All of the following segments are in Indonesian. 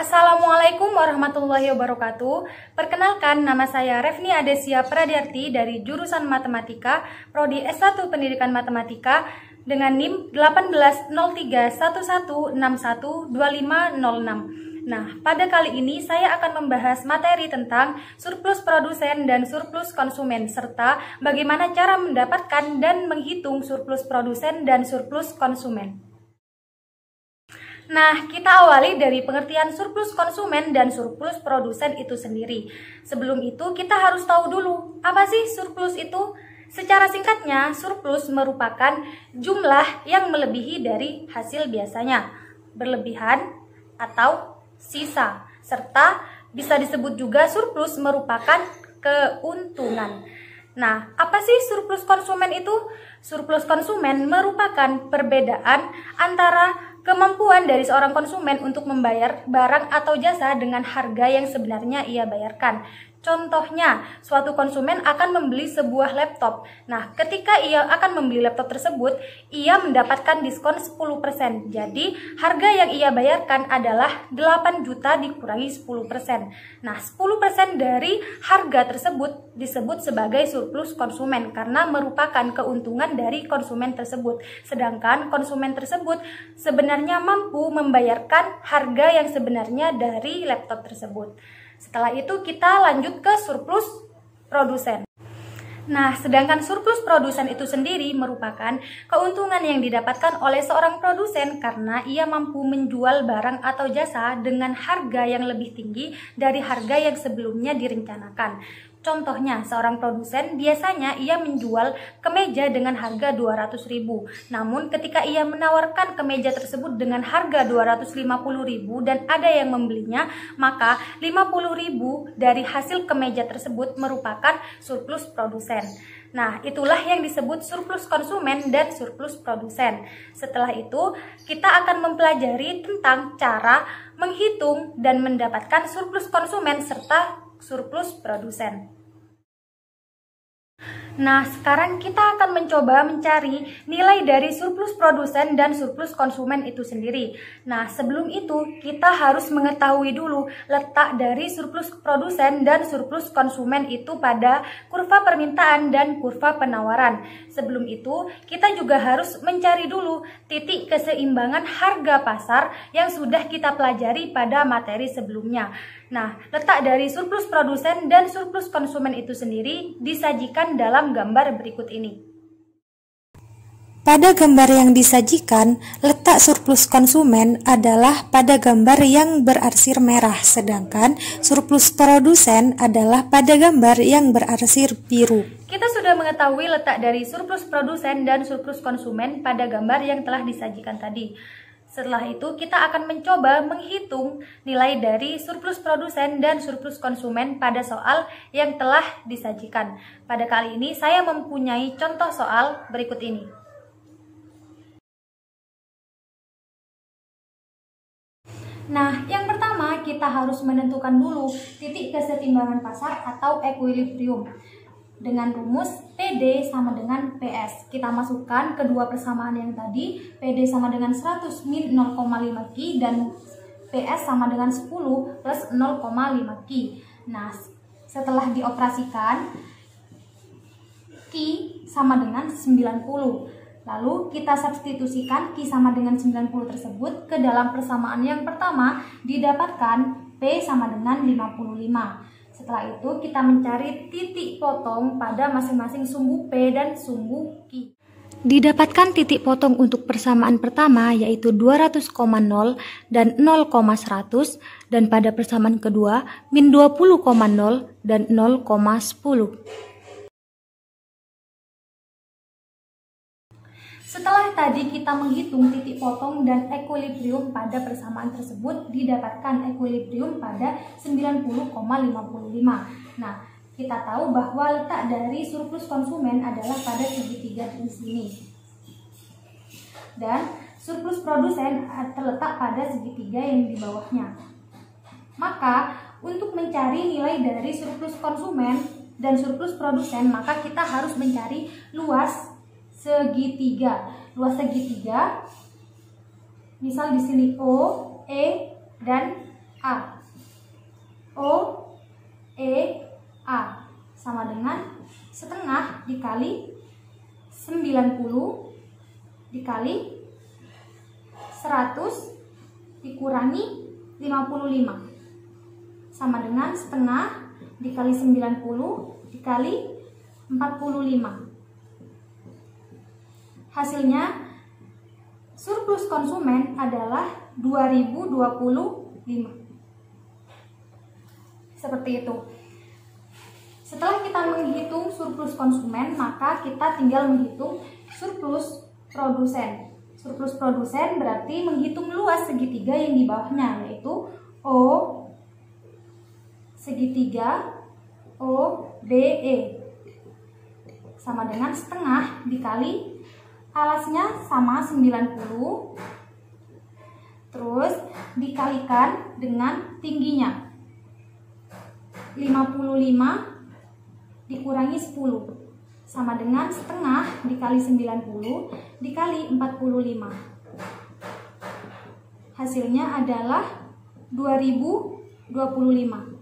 Assalamualaikum warahmatullahi wabarakatuh. Perkenalkan, nama saya Refni Adesia Pradiarti dari jurusan Matematika, Prodi S1 Pendidikan Matematika dengan NIM 180311612506. Nah, pada kali ini saya akan membahas materi tentang surplus produsen dan surplus konsumen, serta bagaimana cara mendapatkan dan menghitung surplus produsen dan surplus konsumen. Nah, kita awali dari pengertian surplus konsumen dan surplus produsen itu sendiri. Sebelum itu, kita harus tahu dulu, apa sih surplus itu? Secara singkatnya, surplus merupakan jumlah yang melebihi dari hasil biasanya, berlebihan atau sisa, serta bisa disebut juga surplus merupakan keuntungan. Nah, apa sih surplus konsumen itu? Surplus konsumen merupakan perbedaan antara kemampuan dari seorang konsumen untuk membayar barang atau jasa dengan harga yang sebenarnya ia bayarkan. Contohnya, suatu konsumen akan membeli sebuah laptop. Nah, ketika ia akan membeli laptop tersebut, ia mendapatkan diskon 10%. Jadi, harga yang ia bayarkan adalah 8 juta dikurangi 10%. Nah, 10% dari harga tersebut disebut sebagai surplus konsumen karena merupakan keuntungan dari konsumen tersebut. Sedangkan konsumen tersebut sebenarnya mampu membayarkan harga yang sebenarnya dari laptop tersebut. Setelah itu kita lanjut ke surplus produsen. Nah, sedangkan surplus produsen itu sendiri merupakan keuntungan yang didapatkan oleh seorang produsen karena ia mampu menjual barang atau jasa dengan harga yang lebih tinggi dari harga yang sebelumnya direncanakan. Contohnya, seorang produsen biasanya ia menjual kemeja dengan harga 200.000. Namun ketika ia menawarkan kemeja tersebut dengan harga 250.000 dan ada yang membelinya, maka 50.000 dari hasil kemeja tersebut merupakan surplus produsen. Nah, itulah yang disebut surplus konsumen dan surplus produsen. Setelah itu, kita akan mempelajari tentang cara menghitung dan mendapatkan surplus konsumen serta surplus produsen. Nah, sekarang kita akan mencoba mencari nilai dari surplus produsen dan surplus konsumen itu sendiri. Nah, sebelum itu kita harus mengetahui dulu letak dari surplus produsen dan surplus konsumen itu pada kurva permintaan dan kurva penawaran. Sebelum itu, kita juga harus mencari dulu titik keseimbangan harga pasar yang sudah kita pelajari pada materi sebelumnya. Nah, letak dari surplus produsen dan surplus konsumen itu sendiri disajikan dalam gambar berikut ini. Pada gambar yang disajikan, letak surplus konsumen adalah pada gambar yang berarsir merah, sedangkan surplus produsen adalah pada gambar yang berarsir biru. Kita sudah mengetahui letak dari surplus produsen dan surplus konsumen pada gambar yang telah disajikan tadi. Setelah itu, kita akan mencoba menghitung nilai dari surplus produsen dan surplus konsumen pada soal yang telah disajikan. Pada kali ini, saya mempunyai contoh soal berikut ini. Nah, yang pertama kita harus menentukan dulu titik kesetimbangan pasar atau equilibrium. Dengan rumus PD sama dengan PS. Kita masukkan kedua persamaan yang tadi, PD sama dengan 100 min 0,5 Ki dan PS sama dengan 10 plus 0,5 Ki. Nah, setelah dioperasikan, Ki sama dengan 90. Lalu kita substitusikan Ki sama dengan 90 tersebut ke dalam persamaan yang pertama, didapatkan P sama dengan 55. Setelah itu kita mencari titik potong pada masing-masing sumbu P dan sumbu Q. Didapatkan titik potong untuk persamaan pertama yaitu 200,0 dan 0,100 dan pada persamaan kedua min 20,0 dan 0,10. Setelah tadi kita menghitung titik potong dan equilibrium pada persamaan tersebut, didapatkan equilibrium pada 90,55. Nah, kita tahu bahwa letak dari surplus konsumen adalah pada segitiga di sini. Dan surplus produsen terletak pada segitiga yang di bawahnya. Maka, untuk mencari nilai dari surplus konsumen dan surplus produsen, maka kita harus mencari luas segitiga. Luas segitiga, misal di sini O, E, dan A. O, E, A sama dengan setengah dikali 90 dikali 100 dikurangi 55 sama dengan setengah dikali 90 dikali 45. Hasilnya surplus konsumen adalah 2025. Seperti itu. Setelah kita menghitung surplus konsumen, maka kita tinggal menghitung surplus produsen. Surplus produsen berarti menghitung luas segitiga yang di bawahnya, yaitu O segitiga OBE sama dengan setengah dikali alasnya sama 90, terus dikalikan dengan tingginya 55 dikurangi 10 sama dengan setengah dikali 90 dikali 45. Hasilnya adalah 2025.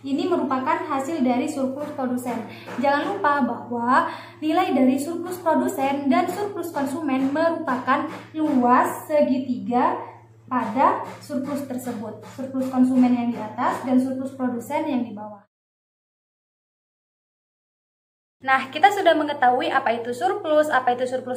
Ini merupakan hasil dari surplus produsen. Jangan lupa bahwa nilai dari surplus produsen dan surplus konsumen merupakan luas segitiga pada surplus tersebut. Surplus konsumen yang di atas dan surplus produsen yang di bawah. Nah, kita sudah mengetahui apa itu surplus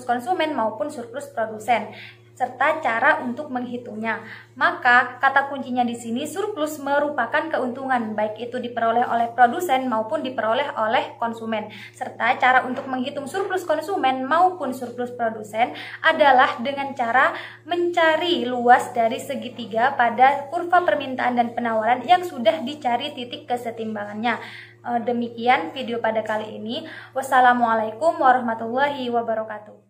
konsumen maupun surplus produsen, serta cara untuk menghitungnya. Maka kata kuncinya di sini surplus merupakan keuntungan, baik itu diperoleh oleh produsen maupun diperoleh oleh konsumen. Serta cara untuk menghitung surplus konsumen maupun surplus produsen adalah dengan cara mencari luas dari segitiga pada kurva permintaan dan penawaran yang sudah dicari titik kesetimbangannya. Demikian video pada kali ini. Wassalamualaikum warahmatullahi wabarakatuh.